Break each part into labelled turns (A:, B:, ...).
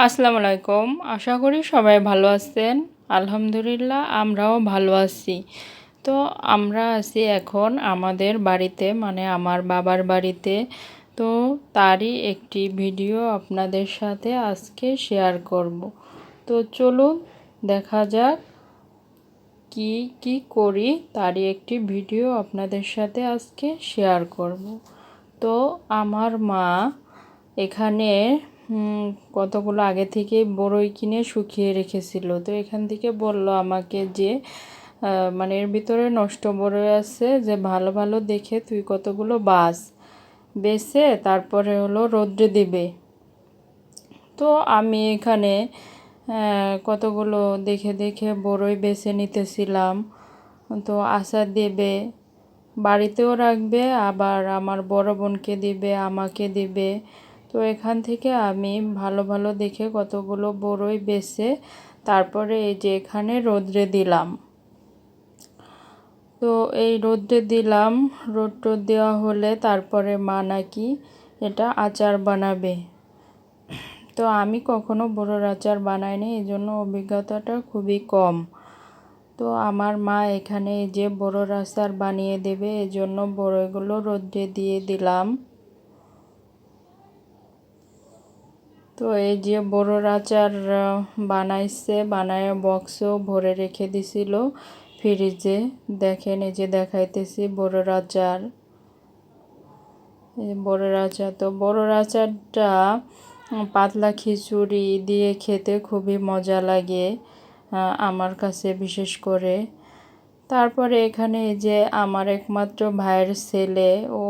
A: আসসালামু আলাইকুম। আশা করি সবাই ভালো আছেন। আলহামদুলিল্লাহ আমরাও ভালো আছি। তো আমরা আছি এখন আমাদের বাড়িতে, মানে আমার বাবার বাড়িতে। তো তারই একটি ভিডিও আপনাদের সাথে আজকে শেয়ার করব। তো চলুন দেখা যাক কি কি করি, তারই একটি ভিডিও আপনাদের সাথে আজকে শেয়ার করব। তো আমার মা এখানে কতগুলো আগে থেকে বড়ই কিনে শুকিয়ে রেখেছিল। তো এখান থেকে বলল আমাকে যে মানে এর ভিতরে নষ্ট বড়ই আছে, যে ভালো ভালো দেখে তুই কতগুলো বেছে তারপরে হলো রোদ্রে দিবে। তো আমি এখানে কতগুলো দেখে দেখে বড়ই বেছে নিতেছিলাম। তো আচার দেবে, বাড়িতেও রাখবে, আবার আমার বড় বোনকে দিবে, আমাকে দিবে। তো এখান থেকে আমি ভালো ভালো দেখে কতগুলো বড়ই বেছে তারপরে এই যে এখানে রোদ্রে দিলাম। তো এই রোদ্রে দিলাম, রোদ দেওয়া হলে তারপরে মা নাকি এটা আচার বানাবে। তো আমি কখনো বড়র আচার বানাইনি, এই জন্য অভিজ্ঞতাটা খুবই কম। তো আমার মা এখানে এই যে বড়র আচার বানিয়ে দেবে, এই জন্য বড়ইগুলো রোদ্রে দিয়ে দিলাম। তো এই যে বড়র আচার বানাইছে, বানায় বক্সেও ভরে রেখে দিছিল ফ্রিজে। দেখেন এই যে দেখাইতেছি বড়র আচার, এই বড়র আচার। তো বড়র আচারটা পাতলা খিচুড়ি দিয়ে খেতে খুবই মজা লাগে আমার কাছে বিশেষ করে। তারপরে এখানে এই যে আমার একমাত্র ভাইয়ের ছেলে, ও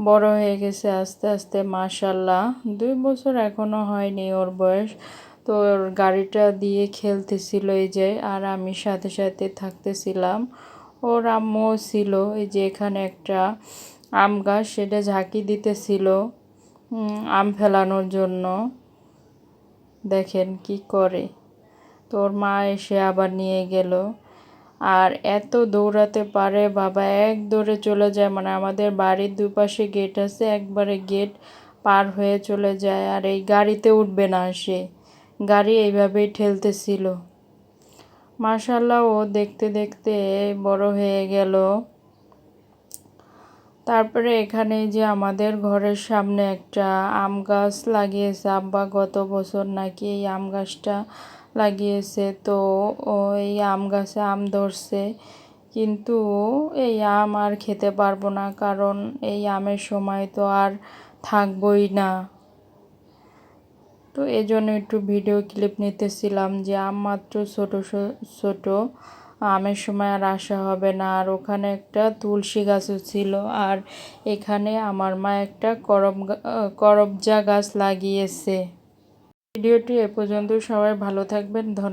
A: বড় হয়ে গেছে আস্তে আস্তে মাশাল্লাহ, 2 বছর এখনো হয়নি ওর বয়স। তো ওর গাড়িটা দিয়ে খেলতেছিল এই যে, আর আমি সাথে সাথে থাকতেছিলাম। ওর আম্মু ছিল এই যে এখানে একটা আম গাছ, সেটা ঝাঁকি দিতেছিল আম ফেলানোর জন্য। দেখেন কি করে। তোর মা এসে আবার নিয়ে গেল। আর এত দৌড়াতে পারে বাবা, এক দৌড়ে চলে যায়, মানে আমাদের বাড়ির দুপাশে গেট আছে, একবারে গেট পার হয়ে চলে যায়। আর এই গাড়িতে উঠবে না, সে গাড়ি এইভাবেই ঠেলতেছিল। মাশাল্লাহ ও দেখতে দেখতে বড় হয়ে গেল। তারপরে এখানে যে আমাদের ঘরের সামনে একটা আম গাছ লাগিয়েছে আব্বা, গত বছর নাকি এই আম গাছটা লাগিয়েছে। তো এই আম গাছে আম ধরছে, কিন্তু এই আম আর খেতে পারবো না, কারণ এই আমের সময় তো আর থাকবই না। তো এই জন্য একটু ভিডিও ক্লিপ নিতেছিলাম যে আম মাত্র ছোট ছোট, আমের সময় আর আসা হবে না। আর ওখানে একটা তুলসী গাছও ছিল, আর এখানে আমার মা একটা করবজা গাছ লাগিয়েছে। ভিডিওটি এ পর্যন্ত, সবাই ভালো থাকবেন, ধন্যবাদ।